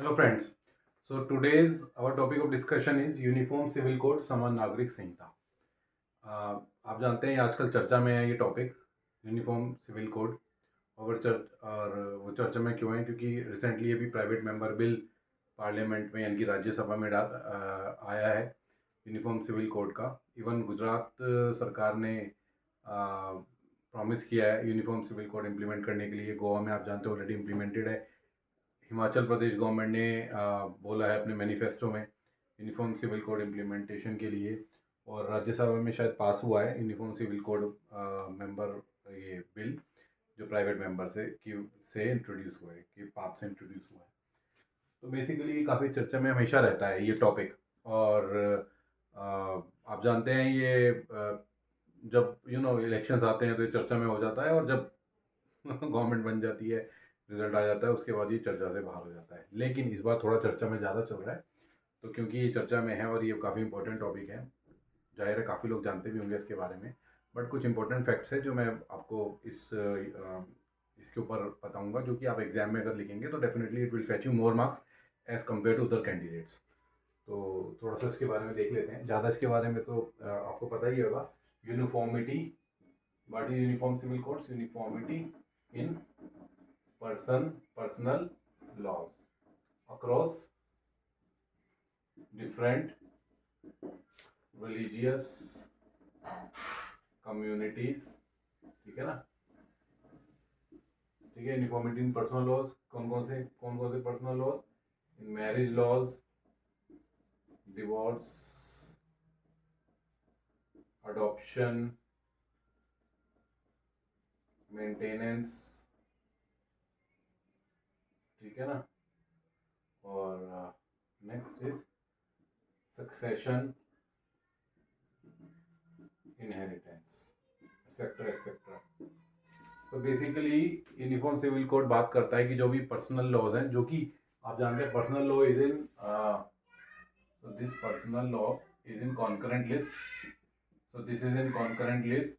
Hello friends. So today's our topic of discussion is uniform civil code समान नागरिक संहिता। आप जानते हैं आजकल चर्चा में है ये टॉपिक यूनिफॉर्म सिविल कोड। और वो चर्चा में क्यों है क्योंकि रिसेंटली अभी प्राइवेट मेंबर बिल पार्लियामेंट में यानी कि राज्यसभा में आया है यूनिफॉर्म सिविल कोड का। इवन गुजरात सरकार ने प्रॉमिस किया है यूनिफॉर्म सिविल कोड इम्प्लीमेंट करने के लिए। गोवा में आप जानते हो ऑलरेडी इम्प्लीमेंटेड है। हिमाचल प्रदेश गवर्नमेंट ने बोला है अपने मैनिफेस्टो में यूनिफॉर्म सिविल कोड इम्प्लीमेंटेशन के लिए, और राज्यसभा में शायद पास हुआ है यूनिफॉर्म सिविल कोड मेंबर ये बिल जो प्राइवेट मेंबर से इंट्रोड्यूस हुआ है कि पाप से इंट्रोड्यूस हुआ है। तो बेसिकली काफ़ी चर्चा में हमेशा रहता है ये टॉपिक। और आप जानते हैं ये जब इलेक्शंस आते हैं तो ये चर्चा में हो जाता है, और जब गवर्नमेंट बन जाती है रिजल्ट आ जाता है उसके बाद ये चर्चा से बाहर हो जाता है। लेकिन इस बार थोड़ा चर्चा में ज़्यादा चल रहा है, तो क्योंकि ये चर्चा में है और ये काफ़ी इंपॉर्टेंट टॉपिक है, जाहिर है काफ़ी लोग जानते भी होंगे इसके बारे में। बट कुछ इंपॉर्टेंट फैक्ट्स है जो मैं आपको इसके ऊपर बताऊंगा, जो कि आप एग्जाम में अगर लिखेंगे तो definitely it will fetch you more marks as compare to other candidates. तो थोड़ा सा इसके बारे में देख लेते हैं। ज़्यादा इसके बारे में तो आपको पता ही होगा। Uniformity, what is uniform civil codes? Uniformity in personal laws across different religious communities। ठीक है ना? ठीक है। यूनिफॉर्मिटी इन पर्सनल लॉज, कौन कौन से personal laws? In marriage laws, divorce, adoption, maintenance. ठीक है ना? और next is succession, inheritance, etcetera etcetera. So basically uniform civil code बात करता है कि जो भी पर्सनल लॉज हैं, जो कि आप जानते हैं personal law is in this personal law is in concurrent list. So this is in concurrent list.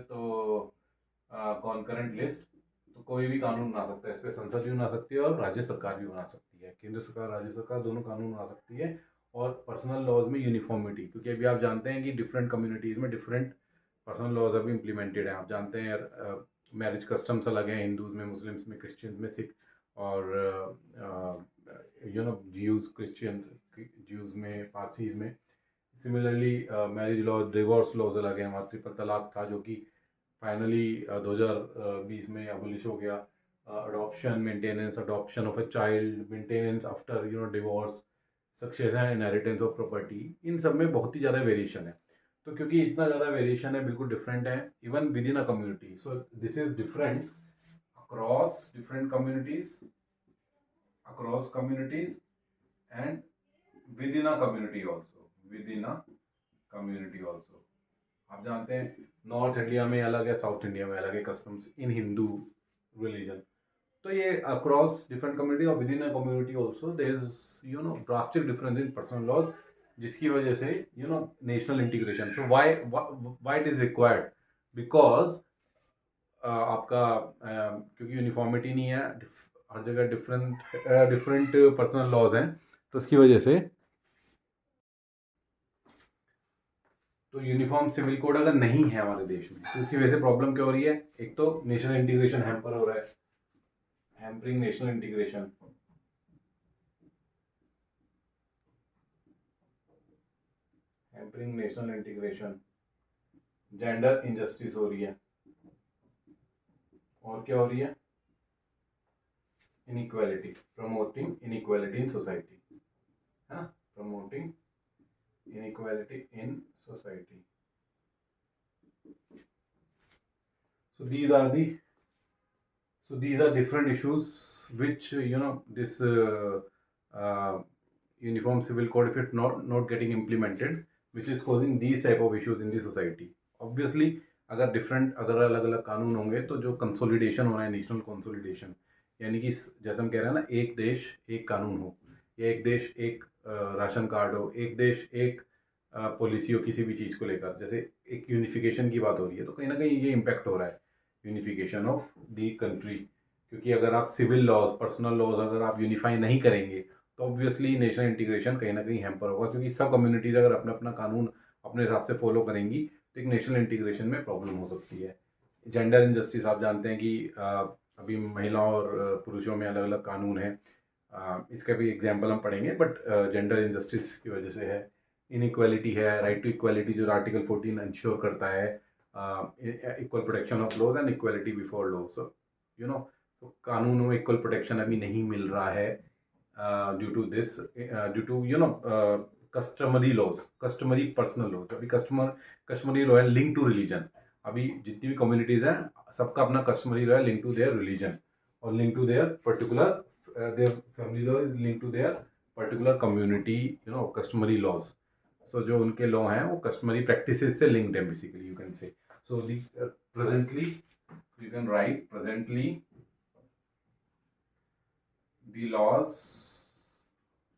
तो कॉन्करेंट लिस्ट तो कोई भी कानून बना सकता है, इस पर संसद भी बना सकती है और राज्य सरकार भी बना सकती है, केंद्र सरकार राज्य सरकार दोनों कानून बना सकती है। और पर्सनल लॉज में यूनिफॉर्मिटी, क्योंकि अभी आप जानते हैं कि डिफरेंट कम्युनिटीज़ में डिफरेंट पर्सनल लॉज अभी इम्प्लीमेंटेड हैं। आप जानते हैं मैरिज कस्टम्स अलग हैं हिंदूज में, मुस्लिम्स में, क्रिश्चियंस में, सिख और ज्यूज, क्रिश्चियंस, ज्यूज में, पारसीज में। Similarly marriage law, divorce laws अलग हैं। वहाँ ट्रिपल तलाक था जो कि फाइनली 2020 में अबोलिश हो गया। Adoption, maintenance, adoption of a child, maintenance after divorce, succession, inheritance of property, इन सब में बहुत ही ज़्यादा वेरिएशन है। तो क्योंकि इतना ज़्यादा वेरिएशन है, बिल्कुल डिफरेंट है even with in a community. So this is different across different communities, across communities and with in a community also, with in a community also. आप जानते हैं नॉर्थ इंडिया में अलग है, साउथ इंडिया में अलग है कस्टम्स इन हिंदू रिलीजन। तो ये अक्रॉस डिफरेंट कम्युनिटी और within a community also there is drastic difference in personal laws, जिसकी वजह से national integration. So why it is required? Because आपका क्योंकि यूनिफॉर्मिटी नहीं है, हर जगह डिफरेंट पर्सनल लॉज हैं, तो उसकी वजह से तो यूनिफॉर्म सिविल कोड अगर नहीं है हमारे देश में तो उसकी वजह से प्रॉब्लम क्या हो रही है? एक तो नेशनल इंटीग्रेशन हैम्पर हो रहा है, hampering national integration. Hampering national integration, gender injustice हो रही है, और क्या हो रही है? Inequality, promoting inequality in society, है ना? Promoting inequality in society. So these are different issues which this uniform civil code, if it's not getting implemented, which is causing these type of issues in the society. Obviously अगर different, अगर अलग अलग कानून होंगे तो जो consolidation हो रहा है, नेशनल कंसोलिडेशन, यानी कि जैसे हम कह रहे हैं ना, एक देश एक कानून हो, या एक देश एक राशन कार्ड हो, एक देश एक पॉलिसी हो किसी भी चीज़ को लेकर, जैसे एक यूनिफिकेशन की बात हो रही है, तो कहीं ना कहीं ये इम्पैक्ट हो रहा है यूनिफिकेशन ऑफ द कंट्री। क्योंकि अगर आप सिविल लॉज, पर्सनल लॉज अगर आप यूनिफाई नहीं करेंगे तो ऑब्वियसली नेशनल इंटीग्रेशन कहीं ना कहीं हैम्पर होगा, क्योंकि सब कम्युनिटीज़ अगर अपना अपना कानून अपने हिसाब से फॉलो करेंगी तो एक नेशनल इंटीग्रेशन में प्रॉब्लम हो सकती है। जेंडर इनजस्टिस आप जानते हैं कि अभी महिलाओं और पुरुषों में अलग अलग कानून हैं। इसका भी एग्जाम्पल हम पढ़ेंगे, बट जेंडर इनजस्टिस की वजह से है, इनइक्वालिटी है। राइट टू इक्वालिटी जो आर्टिकल 14 इंश्योर करता है, equal protection of laws and equality before law. So you know, तो कानूनों में इक्वल प्रोटेक्शन अभी नहीं मिल रहा है due to this, due to customary laws, customary personal laws. अभी कस्टमरी लॉ है लिंक टू रिलीजन। अभी जितनी भी कम्युनिटीज़ हैं सबका अपना कस्टमरी लॉ है लिंक टू देयर रिलीजन और link to their particular their family law is linked to their particular community, customary laws. So जो उनके लॉ हैं वो कस्टमरी प्रैक्टिसेस से लिंक्ड है basically, you can say. So the presently you can write presently the laws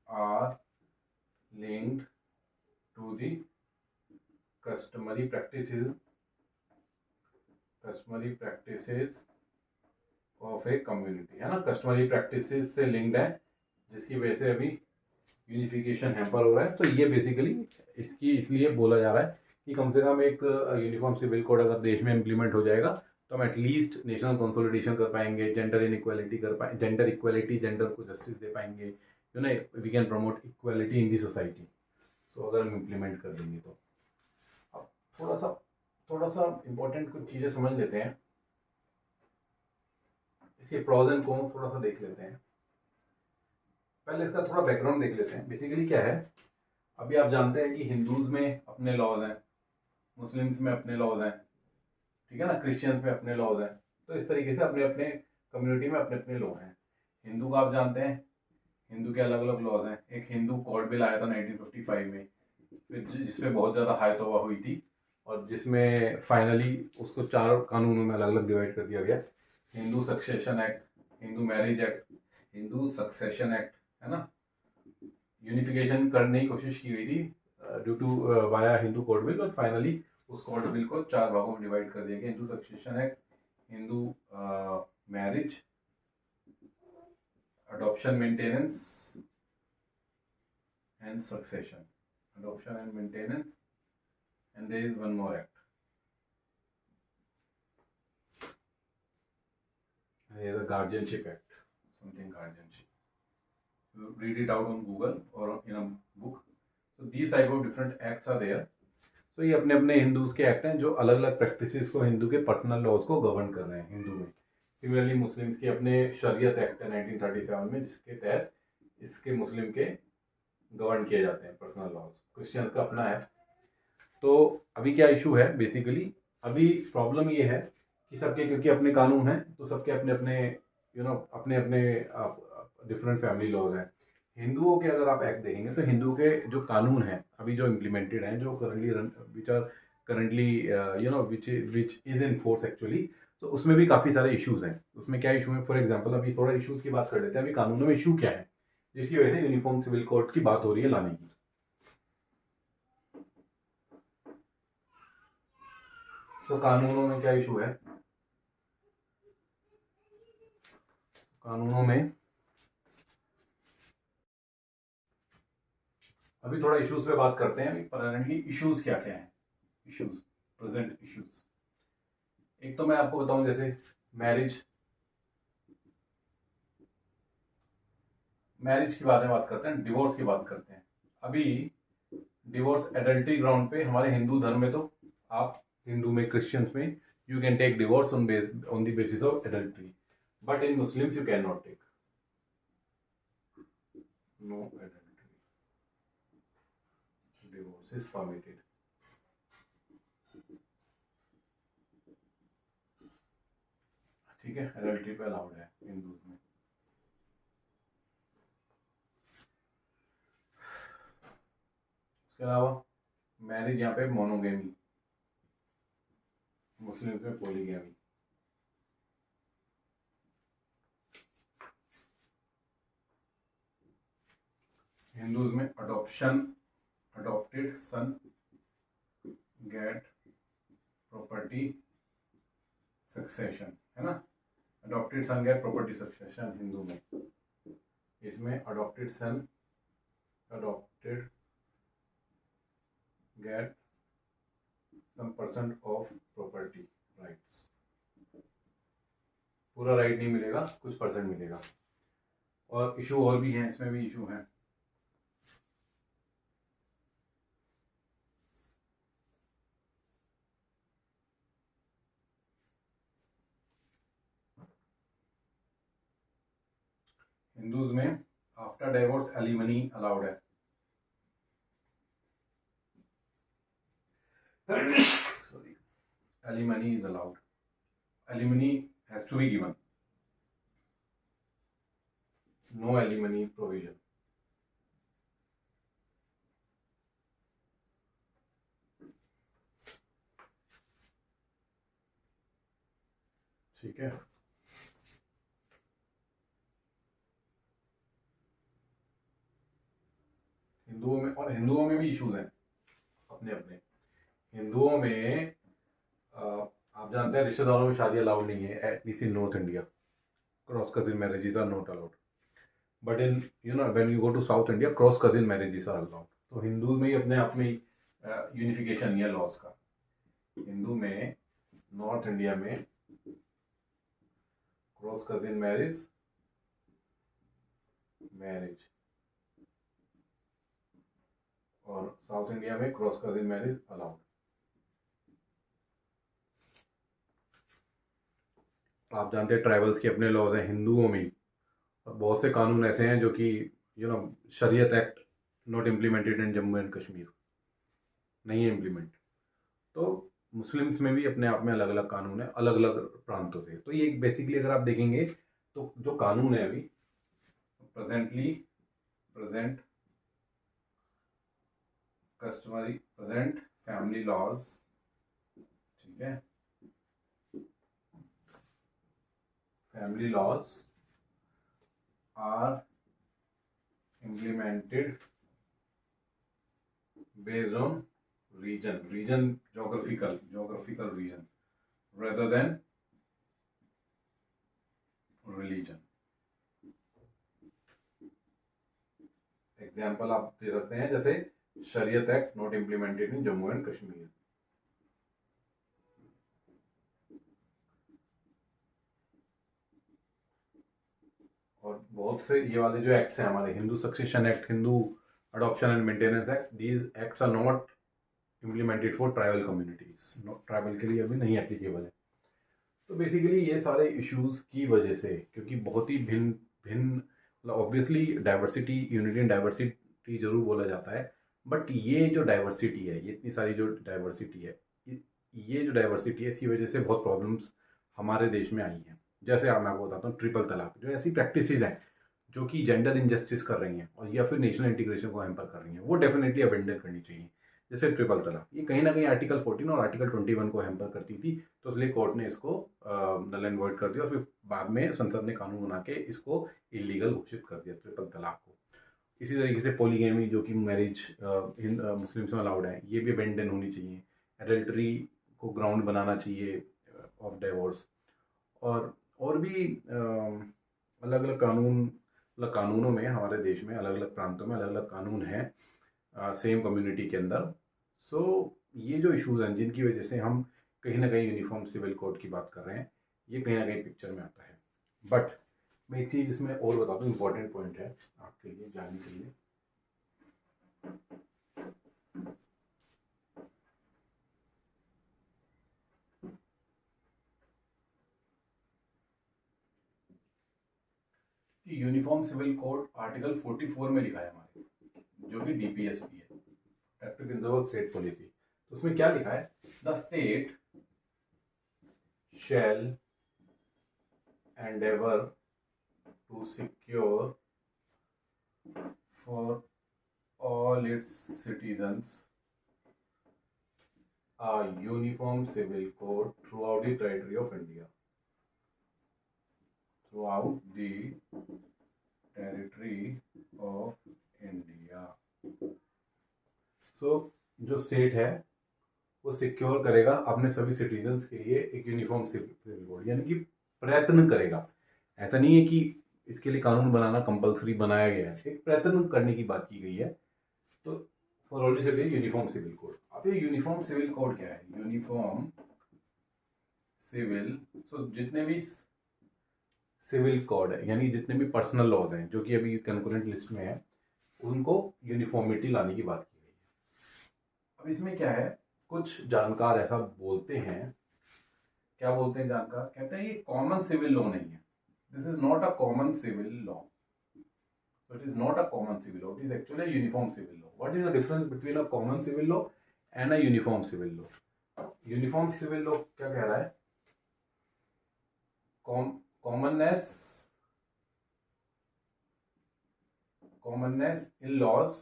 are linked to the customary practices of a community, है ना। Customary practices से linked है, जिसकी वजह से अभी यूनिफिकेशन हैम्पर हो रहा है। तो ये बेसिकली इसकी इसलिए बोला जा रहा है कि कम से कम एक यूनिफॉर्म सिविल कोड अगर देश में इम्प्लीमेंट हो जाएगा तो हम एटलीस्ट नेशनल कंसोलिडेशन कर पाएंगे, जेंडर इनइक्वालिटी कर पाए, जेंडर इक्वालिटी, जेंडर को जस्टिस दे पाएंगे, we can promote equality in the society. So अगर हम इम्प्लीमेंट कर देंगे तो। अब थोड़ा सा इम्पोर्टेंट कुछ चीज़ें समझ लेते हैं, इसके प्रॉज एंड कॉन्स थोड़ा सा देख लेते हैं। पहले इसका थोड़ा बैकग्राउंड देख लेते हैं। बेसिकली क्या है, अभी आप जानते हैं कि हिंदूज में अपने लॉज हैं, मुस्लिम्स में अपने लॉज हैं, ठीक है ना, क्रिश्चियंस में अपने लॉज हैं। तो इस तरीके से अपने अपने कम्युनिटी में अपने अपने लॉ हैं। हिंदू का आप जानते हैं, हिंदू के अलग अलग लॉज हैं। एक हिंदू कोड बिल आया था 1955 में, जिसमें बहुत ज़्यादा हाई तौबा हुई थी और जिसमें फाइनली उसको 4 कानूनों में अलग अलग डिवाइड कर दिया गया। Hindu succession act, Hindu marriage act, Hindu succession act, है ना। यूनिफिकेशन करने की कोशिश की गई थी due to via Hindu code bill, और फाइनली उस कोड बिल को 4 भागों में डिवाइड कर दिया गया। Hindu succession act, Hindu marriage, adoption, maintenance and succession. Adoption and maintenance, and there is one more act. There is a guardianship act, something guardianship. You read it out on Google or in a book. So these type of different acts are there. So ये अपने अपने Hindus के act हैं जो अलग अलग practices को, हिंदू के पर्सनल लॉज को गवर्न कर रहे हैं हिंदू में। सिमिलरली मुस्लिम्स के अपने शरीयत एक्ट है 1937 में, जिसके तहत इसके मुस्लिम के गवर्न किए जाते हैं पर्सनल लॉज। क्रिश्चियंस का अपना है। तो अभी क्या इशू है, बेसिकली अभी प्रॉब्लम ये है कि सबके, क्योंकि अपने कानून हैं तो सबके अपने अपने अपने अपने डिफरेंट फैमिली लॉज हैं। हिंदुओं के अगर आप एक्ट देखेंगे तो हिंदू के जो कानून हैं अभी जो इम्प्लीमेंटेड हैं, जो which are currently which is in force actually, तो उसमें भी काफ़ी सारे इश्यूज हैं। उसमें क्या इशू है, फॉर एग्जांपल अभी थोड़ा इश्यूज की बात कर लेते हैं। अभी कानूनों में इशू क्या है जिसकी वजह से यूनिफॉर्म सिविल कोड की बात हो रही है लाने की। तो कानूनों में क्या इशू है, कानूनों में अभी थोड़ा इश्यूज पे बात करते हैं। प्रेजेंटली इश्यूज क्या क्या हैं, इश्यूज, प्रेजेंट इश्यूज। एक तो मैं आपको बताऊं, जैसे मैरिज की बात करते हैं, डिवोर्स की बात करते हैं। अभी डिवोर्स एडल्ट्री ग्राउंड पे हमारे हिंदू धर्म में, तो आप हिंदू में, क्रिश्चियंस में you can take divorce on the basis of adultery, but in Muslims you can not take, no adultery, divorce is permitted. ठीक है, एडल्ट्री पे अलाउड है हिंदूज में। उसके अलावा मैरिज यहाँ पे मोनोगेमी, मुस्लिम्स में पॉलीगेमी। हिंदूज में adoption, adopted son get property succession, है ना। Adopted son get property succession Hindu में। इसमें adopted son adopted get some % of property rights. पूरा राइट नहीं मिलेगा, कुछ % मिलेगा। और इशू और भी हैं, इसमें भी इशू हैं। हिंदूज में आफ्टर डाइवोर्स एलिमनी अलाउड है। Sorry, alimony is allowed. Alimony has to be given. No alimony provision. ठीक है। हिंदुओं में भी इश्यूज हैं अपने अपने। हिंदुओं में आप जानते हैं रिश्तेदारों में शादी अलाउड नहीं है, at least in north India. Cross cousin marriages are not allowed, but in when you go to south India cross cousin marriages are allowed. तो हिंदू में ही अपने आप में यूनिफिकेशन नहीं है लॉज का। हिंदू में नॉर्थ इंडिया में क्रॉस कजिन मैरिज और साउथ इंडिया में क्रॉस कजिन मैरिज अलाउड। आप जानते हैं ट्राइबल्स के अपने लॉज हैं हिंदुओं में, और बहुत से कानून ऐसे हैं जो कि शरीयत act not implemented in Jammu and Kashmir, नहीं है इम्प्लीमेंट। तो मुस्लिम्स में भी अपने आप में अलग अलग कानून है, अलग अलग प्रांतों से। तो ये बेसिकली अगर आप देखेंगे तो जो कानून है अभी present customary present family laws, ठीक है, family laws are implemented based on region geographical region rather than religion. Example आप दे सकते हैं जैसे Shariat act not implemented in Jammu and Kashmir. और बहुत से ये वाले जो एक्ट्स हैं हमारे, Hindu succession act, Hindu adoption and maintenance act, these acts are not implemented for tribal communities. Tribal के लिए अभी नहीं एप्लीकेबल है। तो बेसिकली ये सारे इश्यूज की वजह से, क्योंकि बहुत ही भिन्न obviously diversity, unity in diversity जरूर बोला जाता है, बट ये जो डाइवर्सिटी है, ये इतनी सारी जो डाइवर्सिटी है, ये जो डाइवर्सिटी है, इसकी वजह से बहुत प्रॉब्लम्स हमारे देश में आई हैं। जैसे मैं आपको बताता हूँ, ट्रिपल तलाक, जो ऐसी प्रैक्टिसेस हैं जो कि जेंडर इनजस्टिस कर रही हैं और या फिर नेशनल इंटीग्रेशन को हैम्पर कर रही हैं, वो डेफिनेटली अबेंडन करनी चाहिए। जैसे ट्रिपल तलाक, ये कहीं ना कहीं आर्टिकल 14 और आर्टिकल 21 को हैम्पर करती थी, तो इसलिए कोर्ट ने इसको नल एंड वॉइड कर दिया और फिर बाद में संसद ने कानून बना के इसको इलीगल घोषित कर दिया, ट्रिपल तलाक को। इसी तरीके से पॉलीगैमी, जो कि मैरिज मुस्लिम्स में अलाउड है, ये भी अबेंडन होनी चाहिए। एडल्ट्री को ग्राउंड बनाना चाहिए ऑफ डाइवोर्स। और भी अलग अलग कानूनों में हमारे देश में, अलग अलग प्रांतों में अलग अलग कानून हैं सेम कम्युनिटी के अंदर। सो ये जो इश्यूज हैं जिनकी वजह से हम कहीं ना कहीं यूनिफॉर्म सिविल कोड की बात कर रहे हैं, ये कहीं ना कहीं पिक्चर में आता है। बट मैं एक चीज़ इसमें और बता दूँ, इम्पोर्टेंट पॉइंट है आपके लिए जानने के लिए। यूनिफॉर्म सिविल कोड आर्टिकल 44 में लिखा है हमारे, जो कि DPSP है, डायरेक्टिव प्रिंसिपल स्टेट पॉलिसी। तो उसमें क्या लिखा है? The state shell endeavor to secure for all its citizens a uniform civil code throughout the territory of India. Throughout the territory of India. So जो स्टेट है वो secure करेगा अपने सभी सिटीजन्स के लिए एक यूनिफॉर्म सिविल कोड, यानी कि प्रयत्न करेगा। ऐसा नहीं है कि इसके लिए कानून बनाना कंपलसरी बनाया गया है, एक प्रयत्न करने की बात की गई है तो for all civil uniform civil code. अब ये यूनिफॉर्म सिविल कोड क्या है? यूनिफॉर्म सिविल, सो जितने भी सिविल कोड है यानी जितने भी पर्सनल लॉज हैं जो कि अभी कंकरेंट लिस्ट में है, उनको यूनिफॉर्मिटी लाने की बात की गई है। अब इसमें क्या है, कुछ जानकार ऐसा बोलते हैं, क्या बोलते हैं जानकार, कहते हैं ये कॉमन सिविल लॉ नहीं है, this is not a common civil law, so it is not a common civil law, it is actually a uniform civil law. What is the difference between a common civil law and a uniform civil law? Uniform civil law क्या कह रहा है? commonness in laws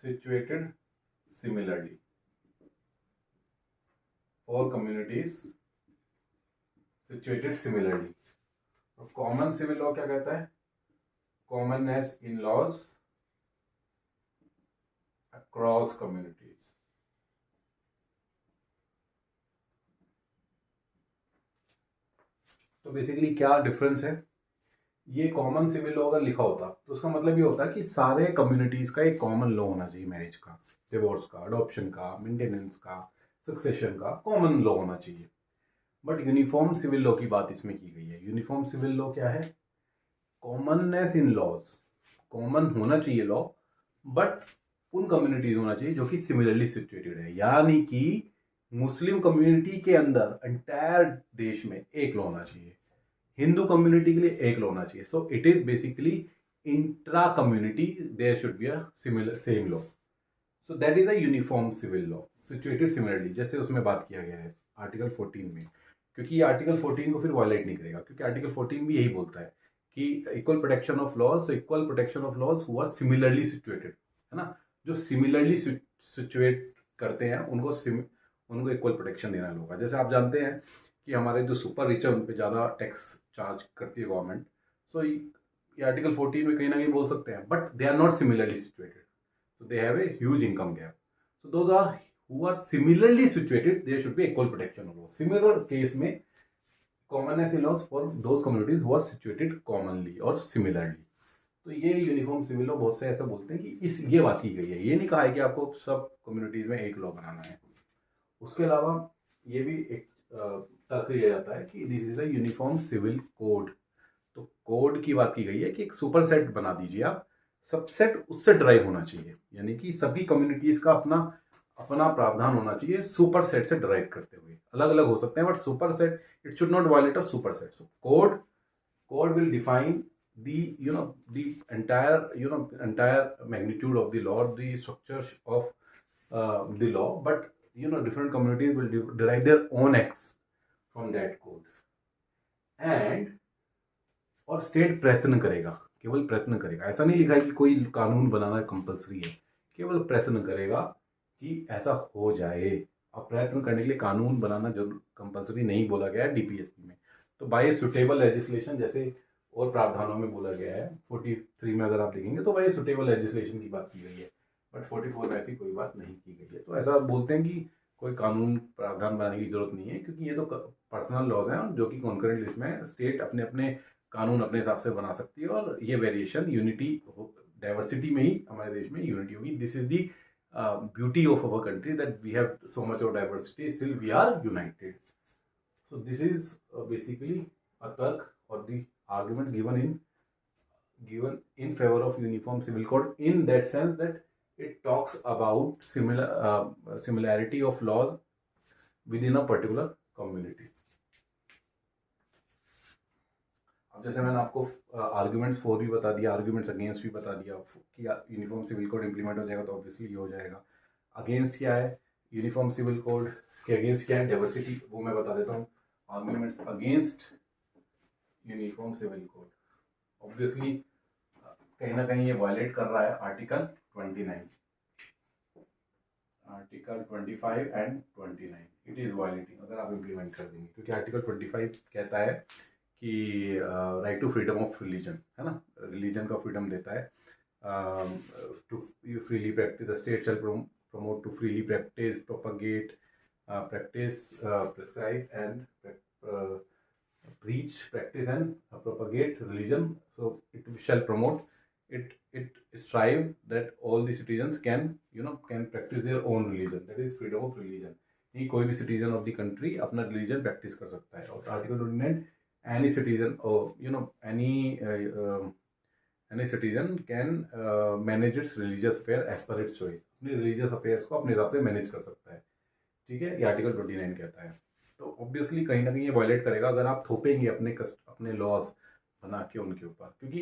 situated similarly for communities situated similarly. तो common civil law क्या कहता है? Commonness in laws across communities. तो basically क्या डिफरेंस है? ये कॉमन सिविल लॉ अगर लिखा होता तो उसका मतलब ये होता कि सारे कम्युनिटीज का एक कॉमन लॉ होना चाहिए, मैरिज का, डिवोर्स का, अडॉप्शन का, मेंटेनेंस का, सक्सेशन का कॉमन लॉ होना चाहिए। बट यूनिफॉर्म सिविल लॉ की बात इसमें की गई है। यूनिफॉर्म सिविल लॉ क्या है? कॉमननेस इन लॉज, कॉमन होना चाहिए लॉ, बट उन कम्युनिटीज होना चाहिए जो कि सिमिलरली सिचुएटेड है, यानी कि मुस्लिम कम्युनिटी के अंदर एंटायर देश में एक लॉ होना चाहिए, हिंदू कम्युनिटी के लिए एक लॉ होना चाहिए। So it is basically intra community there should be a similar same law, so that is a uniform civil law situated similarly, जैसे उसमें बात किया गया है आर्टिकल 14 में। क्योंकि ये आर्टिकल 14 को फिर वायलेट नहीं करेगा, क्योंकि आर्टिकल 14 भी यही बोलता है कि equal protection of laws, equal protection of laws who are similarly situated, है ना, जो सिमिलरली सिचुएट करते हैं उनको इक्वल प्रोटेक्शन देना होगा। जैसे आप जानते हैं कि हमारे जो सुपर रिच है उन पर ज़्यादा टैक्स चार्ज करती है गवर्नमेंट, सो ये आर्टिकल 14 में कहीं ना कहीं बोल सकते हैं, but they are not similarly situated, so they have a huge income gap, so those are who are similarly situated, there should be equal protection of laws. Similar case में commonness in laws for those communities who are situated commonly or similarly. तो ये uniform civil law बहुत से ऐसा बोलते हैं कि इस ये बात की गई है, ये नहीं कहा है कि आपको सब कम्युनिटीज में एक लॉ बनाना है। उसके अलावा ये भी एक तर्क दिया जाता है कि this is a uniform civil code. तो कोड की बात की गई है कि एक सुपर सेट बना दीजिए आप, सबसेट उससे ड्राइव होना चाहिए, यानी कि सभी कम्युनिटीज का अपना अपना प्रावधान होना चाहिए, सुपर सेट से ड्राइव करते हुए। अलग अलग हो सकते हैं but super set, it should not violate a super set. So code will define the entire magnitude of the law, the structure of the law, but different communities will derive their own acts from that code, and और state प्रयत्न करेगा, केवल प्रयत्न करेगा, ऐसा नहीं लिखा है कि कोई कानून बनाना कंपलसरी है, केवल प्रयत्न करेगा कि ऐसा हो जाए। अब प्रयत्न करने के लिए कानून बनाना जरूर कंपलसरी नहीं बोला गया है डीपीएसपी में, तो बाय सुटेबल लेजिस्लेशन जैसे और प्रावधानों में बोला गया है। 43 में अगर आप देखेंगे तो बाय सुटेबल लेजिस्लेशन की बात की गई है, बट 44 में ऐसी कोई बात नहीं की गई है। तो ऐसा बोलते हैं कि कोई कानून प्रावधान बनाने की जरूरत नहीं है, क्योंकि ये तो पर्सनल लॉज हैं जो कि कॉन्करेंट लिस्ट में स्टेट अपने अपने कानून अपने हिसाब से बना सकती है, और ये वेरिएशन यूनिटी डाइवर्सिटी में ही हमारे देश में यूनिटी होगी। This is the beauty of our country, that we have so much of diversity, still we are united. So this is basically a तर्क और the argument given in favor of uniform civil code, in that sense that it talks about similarity of laws within a particular community. अब जैसे मैंने आपको arguments for भी बता दिया, arguments against भी बता दिया कि यूनिफॉर्म सिविल कोड इंप्लीमेंट हो जाएगा तो ऑब्वियसली ये हो जाएगा। अगेंस्ट क्या है यूनिफॉर्म सिविल कोड के? अगेंस्ट क्या है? डाइवर्सिटी, वो मैं बता देता हूँ। Arguments against uniform civil code, obviously कहीं ना कहीं ये वायलेट कर रहा है article 29, article 25 and 29, it is violating अगर आप इम्प्लीमेंट कर देंगे, क्योंकि आर्टिकल 25 कहता है कि right to freedom of religion, है ना, रिलीजन का फ्रीडम देता है, to you freely practice, the state shall promote to freely practice, propagate, practice, prescribe and preach, practice and propagate religion. So it shall promote it strive that all the citizens can practice their own religion, that is freedom of religion. कि कोई भी citizen of the country अपना religion practice कर सकता है. और article 29, any citizen or any citizen can manage its religious affair as per its choice. अपने religious affairs को अपने हिसाब से manage कर सकता है. ठीक है, ये आर्टिकल 29 कहता है. तो ऑब्वियसली कहीं ना कहीं ये वायलेट करेगा अगर आप थोपेंगे अपने लॉज बना के उनके ऊपर, क्योंकि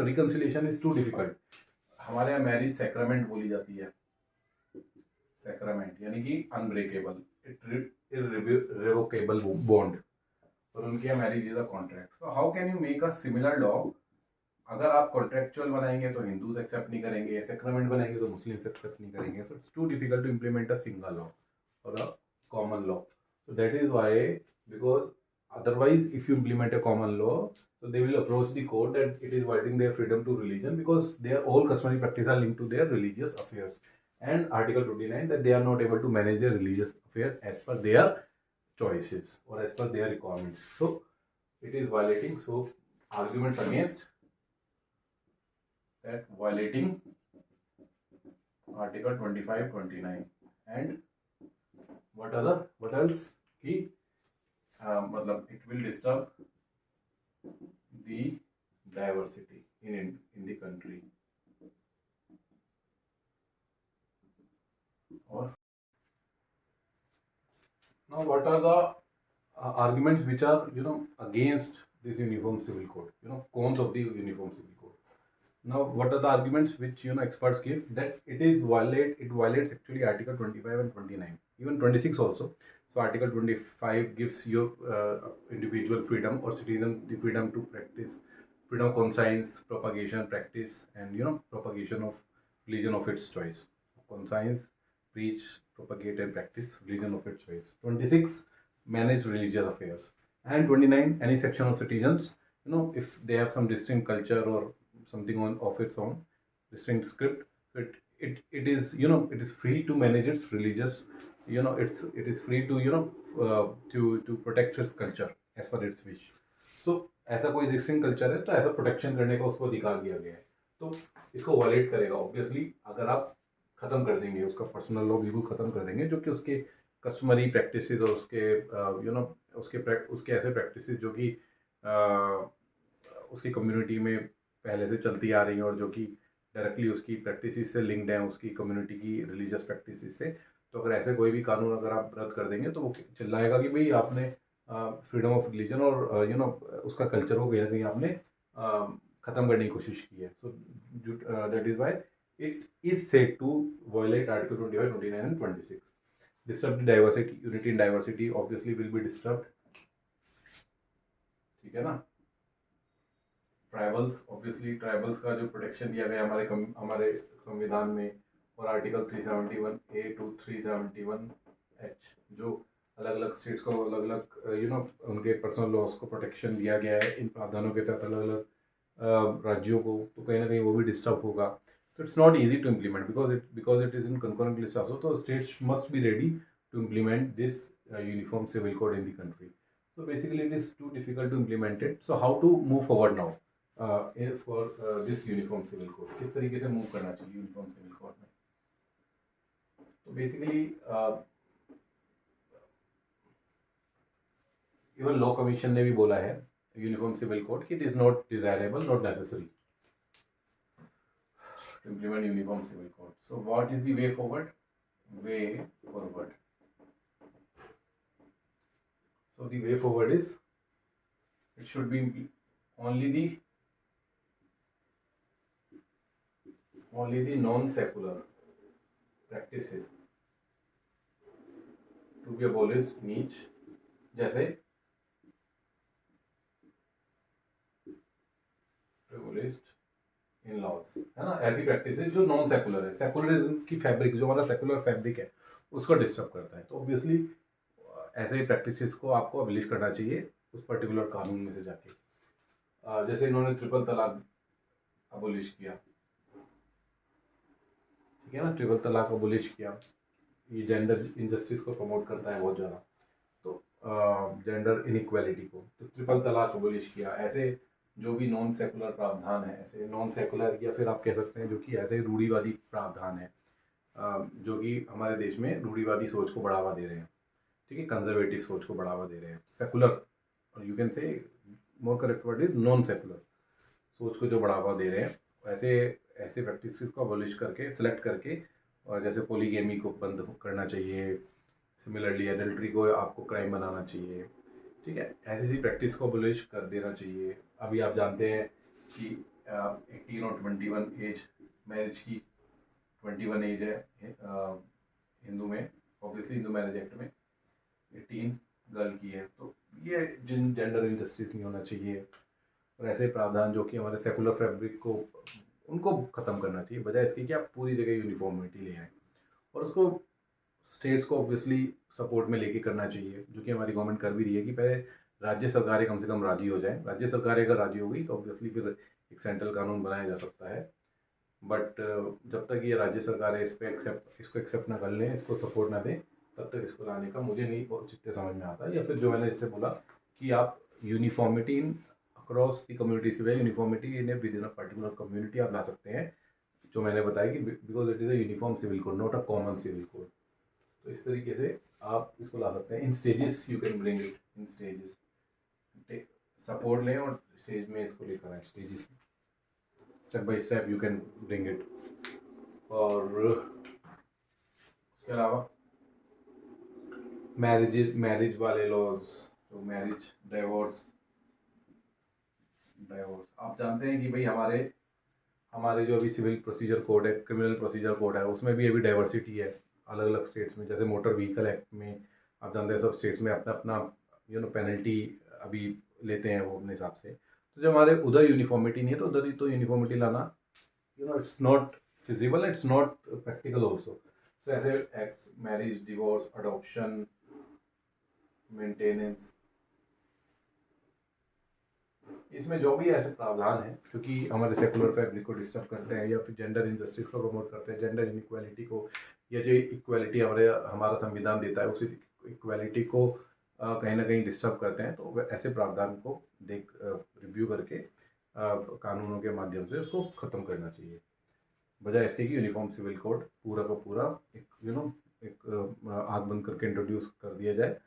रिकन्सिलिएशन इज टू डिफिकल्ट. हमारे यहाँ मैरिज सैक्रामेंट बोली जाती है. सैक्रामेंट यानी कि अनब्रेकेबल, इररिवोकेबल बॉन्ड, और उनके यहाँ marriage is a contract. So how can you make a similar law? अगर आप कॉन्ट्रेक्चुअल बनाएंगे तो हिंदूज एक्सेप्ट नहीं करेंगे, सेक्रेमेंट बनाएंगे तो मुस्लिम्स एक्सेप्ट नहीं करेंगे. So it's too difficult to implement a single law और a common law. So that is why, because otherwise if you implement a common law, so they will approach the court that it is violating their freedom to religion, because their all customary practice are linked to their religious affairs, and article 29 that they are not able to manage their religious affairs as per their choices or as per their requirements. So it is violating. So arguments against that, violating article 25, 29, and what else कि मतलब it will disturb the diversity in the country. और now what are the arguments which are against this uniform civil code, cons of the uniform civil code. Now what are the arguments which experts give? That it violates actually article 25 and 29, even 26 also. So article 25 gives your individual freedom or citizen the freedom to practice freedom of conscience, propagation, practice, and propagation of religion of its choice. Conscience, preach, propagate, and practice religion of its choice. 26, manage religious affairs. And 29, any section of citizens, if they have some distinct culture or something of its own, distinct script, it is free to manage its religious, it is free to to protect its culture as per its wish. So ऐसा कोई existing culture है तो ऐसा protection करने का उसको अधिकार दिया गया है, तो इसको वायलेट करेगा ऑब्वियसली अगर आप खत्म कर देंगे उसका पर्सनल लॉ, बिल्कुल खत्म कर देंगे, जो कि उसके कस्टमरी प्रैक्टिसेस और उसके ऐसे प्रैक्टिसेस जो कि उसकी कम्युनिटी में पहले से चलती आ रही हैं और जो कि डायरेक्टली उसकी प्रैक्टिसेस से लिंक्ड हैं, उसकी कम्युनिटी की रिलीजियस प्रैक्टिसेस से. तो अगर ऐसे कोई भी कानून अगर आप रद्द कर देंगे तो वो चिल्लाएगा कि भाई आपने फ्रीडम ऑफ रिलीजन और उसका कल्चर को कहीं ना कहीं आपने ख़त्म करने की कोशिश की है. So that is why it is said to violate article 25, 29 and 26. Disturb the diversity, unity and diversity obviously will be disturbed. ठीक है ना. ट्राइबल्स, ऑब्वियसली ट्राइबल्स का जो प्रोटेक्शन दिया गया हमारे संविधान में और आर्टिकल 371A to 371H, जो अलग अलग स्टेट्स को अलग अलग उनके पर्सनल लॉस को प्रोटेक्शन दिया गया है इन प्रावधानों के तहत अलग अलग राज्यों को, तो कहीं ना कहीं वो भी डिस्टर्ब होगा. So it's not easy to implement because it is in concurrent list also. So states must be ready to implement this uniform civil code in the country. So basically it is too difficult to implement it. So how to move forward now for this uniform civil code? किस तरीके से move करना चाहिए uniform civil code में? तो basically even law commission ने भी बोला है uniform civil code कि it is not desirable, not necessary to implement uniform civil code. So what is the way forward? Way forward. So the way forward is it should be only the non-secular practices to be abolished in each, जैसे abolished in laws है ना, ऐसी practices जो non secular है. Secularism की fabric जो हमारा secular fabric है उसको डिस्टर्ब करता है. तो ऑब्वियसली ऐसे प्रैक्टिसेस को आपको अबलिश करना चाहिए उस पर्टिकुलर कानून में से जाके. जैसे इन्होंने ट्रिपल तलाक अबोलिश किया, ठीक है ना, ट्रिपल तलाक अबोलिश किया. ये जेंडर इनजस्टिस को प्रमोट करता है बहुत ज़्यादा, तो जेंडर इनइक्वालिटी को, तो ट्रिपल तलाक अबोलिश किया. ऐसे जो भी नॉन सेकुलर प्रावधान है, ऐसे नॉन सेकुलर या फिर आप कह सकते हैं जो कि ऐसे रूढ़िवादी प्रावधान है, जो कि हमारे देश में रूढ़िवादी सोच को बढ़ावा दे रहे हैं, ठीक है, कंजर्वेटिव सोच को बढ़ावा दे रहे हैं, सेकुलर और you can say more correct word is non secular सोच को जो बढ़ावा दे रहे हैं, ऐसे ऐसे प्रैक्टिस को अबॉलिश करके सेलेक्ट करके, और जैसे पोलीगेमी को बंद करना चाहिए, सिमिलरली एडल्ट्री को आपको क्राइम बनाना चाहिए, ठीक है, ऐसी ऐसी प्रैक्टिस को अबॉलिश कर देना चाहिए। अभी आप जानते हैं कि 18 और 21 एज मैरिज की, 21 एज है हिंदू में, ऑब्वियसली हिंदू मैरिज एक्ट में 18 गर्ल की है, तो ये जिन जेंडर इनजस्टिस नहीं होना चाहिए, और ऐसे प्रावधान जो कि हमारे सेकुलर फैब्रिक को उनको ख़त्म करना चाहिए, बजाय इसके कि आप पूरी जगह यूनिफॉर्मिटी ले आएँ, और उसको स्टेट्स को ऑब्वियसली सपोर्ट में लेके करना चाहिए, जो कि हमारी गवर्नमेंट कर भी रही है कि पहले राज्य सरकारें कम से कम राजी हो जाएं। राज्य सरकारें अगर राजी हो गई तो ऑब्वियसली फिर एक सेंट्रल कानून बनाया जा सकता है, बट जब तक ये राज्य सरकारें इसको एक्सेप्ट ना कर लें, इसको सपोर्ट ना दें, तब तक इसको लाने का मुझे नहीं उचित समझ में आता। या फिर जो मैंने जैसे बोला कि आप uniformity in across the communities की बजाय uniformity in within a particular community आप ला सकते हैं, जो मैंने बताया कि because it is a uniform civil code, not a common civil code. तो इस तरीके से आप इसको ला सकते हैं। In stages you can bring it, in stages support लें और स्टेज में इसको लेकर आए, stages step by step you can bring it. और उसके अलावा मैरिज वाले लॉज, जो मैरिज डाइवोर्स डाइवोर्स आप जानते हैं कि भाई हमारे हमारे जो अभी सिविल प्रोसीजर कोड है, क्रिमिनल प्रोसीजर कोड है, उसमें भी अभी डाइवर्सिटी है अलग अलग स्टेट्स में। जैसे मोटर व्हीकल एक्ट में आप जानते हैं सब स्टेट्स में अपना अपना पेनल्टी अभी लेते हैं वो अपने हिसाब से। तो जब हमारे उधर यूनिफॉर्मिटी नहीं है तो उधर ही तो यूनिफॉर्मिटी लाना it's not feasible, it's not practical also. So ऐसे acts, marriage, divorce, adoption, maintenance, इसमें जो भी ऐसे प्रावधान हैं जो कि हमारे सेकुलर फैब्रिक को डिस्टर्ब करते हैं, या फिर जेंडर इनजस्टिस को प्रमोट करते हैं, जेंडर इनइक्वालिटी को, या जो इक्वालिटी हमारा संविधान देता है उसी इक्वालिटी को कहीं ना कहीं डिस्टर्ब करते हैं, तो ऐसे प्रावधान को रिव्यू करके कानूनों के माध्यम से उसको ख़त्म करना चाहिए, बजाय इसके कि यूनिफॉर्म सिविल कोड पूरा का पूरा एक एक आग बंद करके इंट्रोड्यूस कर दिया जाए।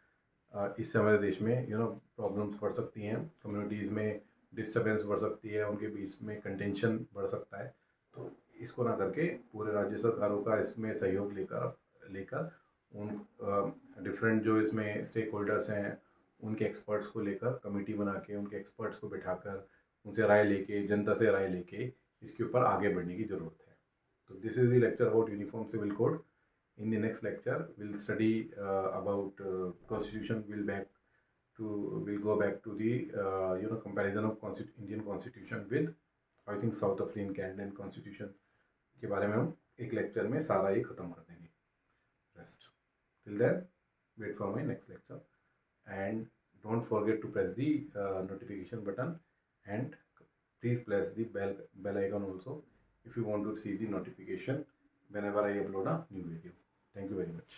इससे हमारे देश में प्रॉब्लम्स बढ़ सकती हैं, कम्युनिटीज़ में डिस्टर्बेंस बढ़ सकती है, उनके बीच में कंटेंशन बढ़ सकता है। तो इसको ना करके पूरे राज्य सरकारों का इसमें सहयोग लेकर लेकर उन डिफरेंट जो इसमें स्टेक होल्डर्स हैं उनके एक्सपर्ट्स को लेकर कमेटी बना के उनके एक्सपर्ट्स को बिठाकर उनसे राय लेके, जनता से राय लेके इसके ऊपर आगे बढ़ने की ज़रूरत है। तो this is the lecture about uniform civil code. In the next lecture, we'll study about constitution. We'll go back to the comparison of Indian constitution with I think South African Canadian constitution के बारे में हम एक lecture में सारा ये खत्म कर देंगे। Rest. Till then, wait for my next lecture and don't forget to press the notification button and please press the bell icon also if you want to receive the notification whenever I upload a new video. Thank you very much.